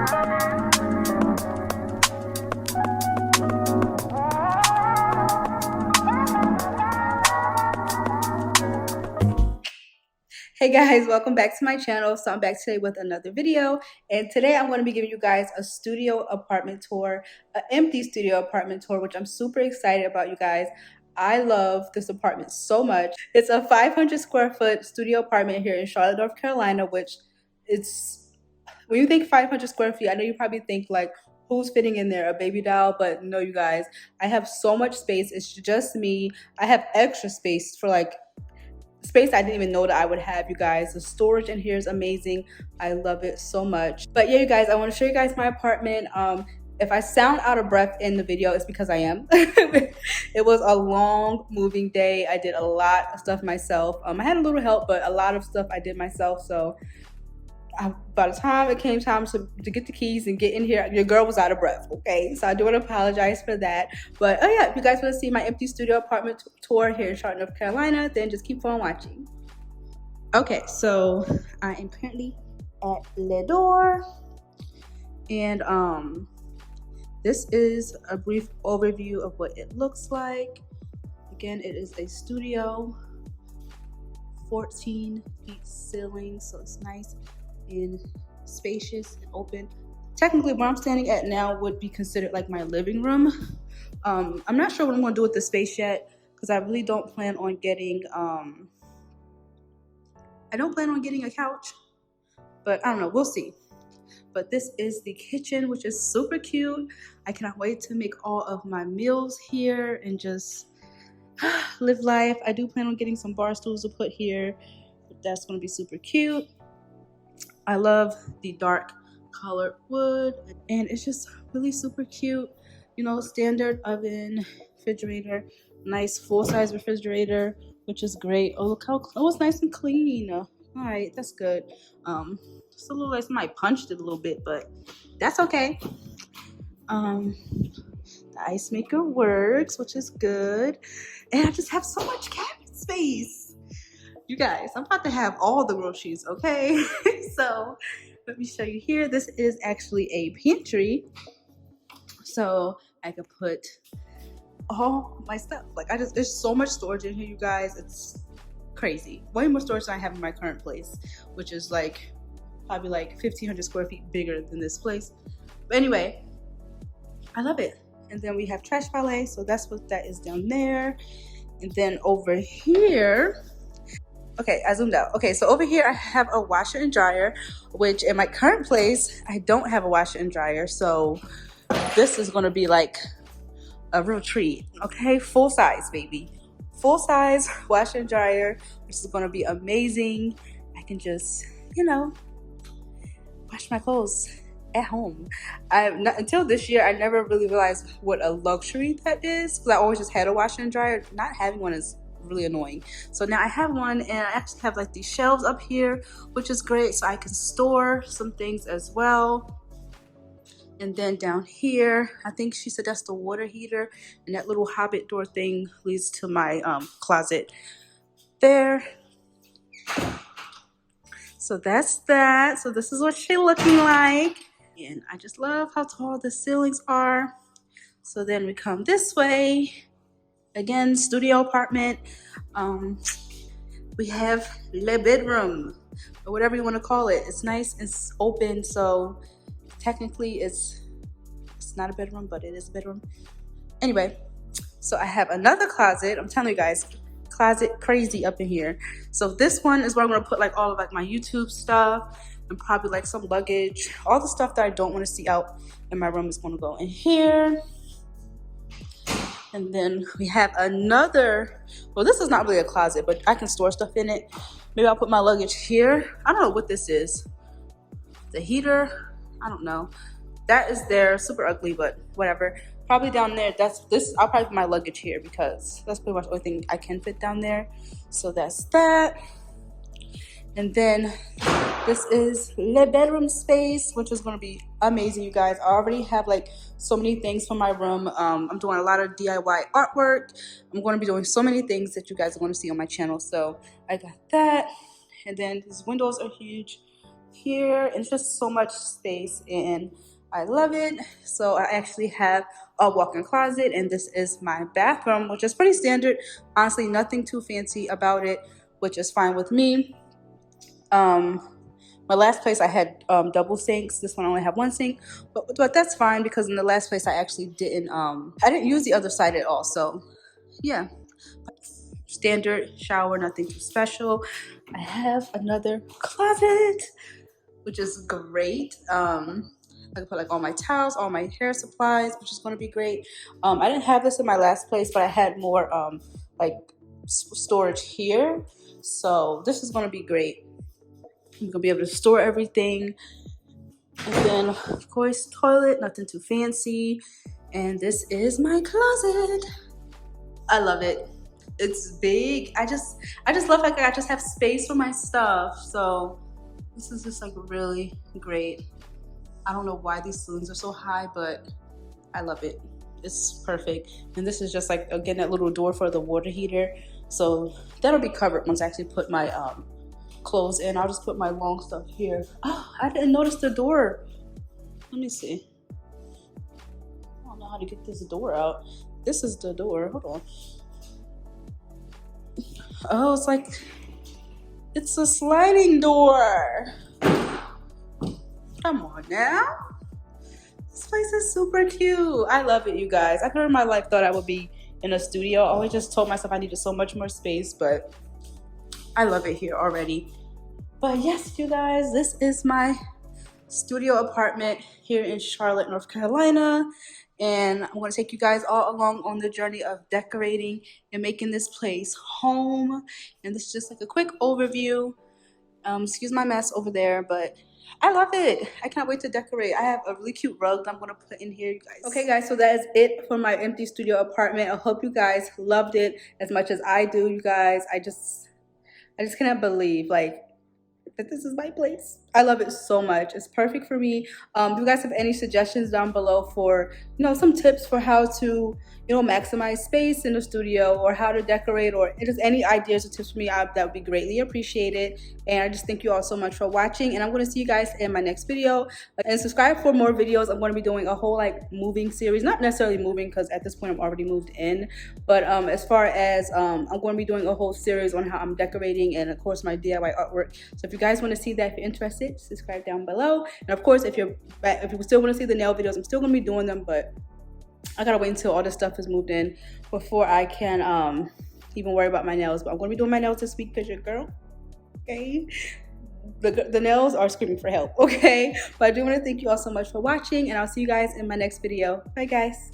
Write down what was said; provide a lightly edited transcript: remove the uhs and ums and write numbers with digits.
Hey guys, welcome back to my channel. So I'm back today with another video, and today I'm going to be giving you guys a studio apartment tour, an empty studio apartment tour, which I'm super excited about, you guys. I love this apartment so much. It's a 500 square foot studio apartment here in Charlotte, North Carolina, which it's, when you think 500 square feet, I know you probably think like, who's fitting in there, a baby doll? But no, you guys, I have so much space. It's just me. I have extra space for like space I didn't even know that I would have, you guys. The storage in here is amazing. I love it so much. But yeah, you guys, I want to show you guys my apartment. If I sound out of breath in the video, it's because I am. It was a long moving day. I did a lot of stuff myself. I had a little help, but a lot of stuff I did myself. So by the time it came time to get the keys and get in here, your girl was out of breath. Okay, so I do want to apologize for that. But oh yeah, if you guys want to see my empty studio apartment tour here in Charlotte, North Carolina, then just keep on watching. Okay, so I am currently at Le Door, and this is a brief overview of what it looks like. Again, it is a studio, 14 feet ceiling, so it's nice and spacious and open. Technically, where I'm standing at now would be considered like my living room. I'm not sure what I'm going to do with the space yet, because I really don't plan on getting a couch, but I don't know, we'll see. But this is the kitchen, which is super cute. I cannot wait to make all of my meals here and just live life. I do plan on getting some bar stools to put here. That's going to be super cute. I love the dark colored wood, and it's just really super cute. You know, standard oven, refrigerator, nice full-size refrigerator, which is great. Oh, look how it's nice and clean. All right, that's good. It's a little like somebody punched it a little bit, but that's okay. The ice maker works, which is good, and I just have so much cabinet space. You guys, I'm about to have all the groceries, okay? So let me show you here. This is actually a pantry, so I could put all my stuff. Like there's so much storage in here, you guys. It's crazy. Way more storage than I have in my current place, which is like probably like 1,500 square feet bigger than this place. But anyway, I love it. And then we have trash valet, so that's what that is down there. And then over here, okay, I zoomed out. Okay, so over here I have a washer and dryer, which in my current place, I don't have a washer and dryer. So this is gonna be like a real treat, okay? Full size, baby. Full size washer and dryer, which is gonna be amazing. I can just, you know, wash my clothes at home. Until this year, I never really realized what a luxury that is, because I always just had a washer and dryer. Not having one is really annoying. So now I have one, and I actually have like these shelves up here, which is great, so I can store some things as well. And then down here, I think she said that's the water heater, and that little hobbit door thing leads to my closet there. So that's that. So this is what she's looking like, and I just love how tall the ceilings are. So then we come this way. Again, studio apartment. We have le bedroom, or whatever you want to call it. It's nice and open, so technically it's not a bedroom, but it is a bedroom. Anyway, so I have another closet. I'm telling you guys, closet crazy up in here. So this one is where I'm gonna put like all of like my YouTube stuff and probably like some luggage. All the stuff that I don't want to see out in my room is gonna go in here. And then we have another, well, this is not really a closet, but I can store stuff in it. Maybe I'll put my luggage here. I don't know what this is. The heater, I don't know. That is there, super ugly, but whatever. Probably down there, I'll probably put my luggage here, because that's pretty much the only thing I can fit down there. So that's that. And then this is the bedroom space, which is going to be amazing, you guys. I already have like so many things for my room. I'm doing a lot of DIY artwork. I'm going to be doing so many things that you guys are going to see on my channel. So I got that. And then these windows are huge. here, and it's just so much space and I love it. So I actually have a walk-in closet, and this is my bathroom, which is pretty standard. Honestly, nothing too fancy about it, which is fine with me. My last place I had double sinks. This one I only have one sink, but that's fine because in the last place I actually didn't I didn't use the other side at all. So yeah, standard shower, nothing too special. I have another closet, which is great. I can put like all my towels, all my hair supplies, which is going to be great. I didn't have this in my last place, but I had more like storage here. So this is going to be great. I'm going to be able to store everything. And then, of course, toilet, nothing too fancy. And this is my closet. I love it. It's big. I just love like I just have space for my stuff. So this is just like really great. I don't know why these ceilings are so high, but I love it. It's perfect. And this is just like, again, that little door for the water heater. So that'll be covered once I actually put my clothes in. I'll just put my long stuff here. Oh, I didn't notice the door. Let me see. I don't know how to get this door out. This is the door. Hold on. Oh, it's like, it's a sliding door. Come on now. This place is super cute. I love it, you guys. I never in my life thought I would be in a studio. I always just told myself I needed so much more space, but I love it here already. But yes, you guys, this is my studio apartment here in Charlotte, North Carolina. And I'm going to take you guys all along on the journey of decorating and making this place home. And this is just like a quick overview. Excuse my mess over there, but I love it. I can't wait to decorate. I have a really cute rug that I'm going to put in here, you guys. Okay, guys, so that is it for my empty studio apartment. I hope you guys loved it as much as I do, you guys. I just cannot believe, like, that this is my place. I love it so much. It's perfect for me. If you guys have any suggestions down below for, you know, some tips for how to, you know, maximize space in the studio, or how to decorate, or just any ideas or tips for me, that would be greatly appreciated. And I just thank you all so much for watching, and I'm going to see you guys in my next video. And subscribe for more videos. I'm going to be doing a whole like moving series, not necessarily moving because at this point I'm already moved in, but as far as I'm going to be doing a whole series on how I'm decorating, and of course my DIY artwork. So if you guys want to see that, if you're interested, subscribe down below. And of course, if you still want to see the nail videos, I'm still going to be doing them, but I gotta wait until all this stuff is moved in before I can even worry about my nails. But I'm gonna be doing my nails this week because your girl, okay? The nails are screaming for help, okay? But I do want to thank you all so much for watching, and I'll see you guys in my next video. Bye, guys.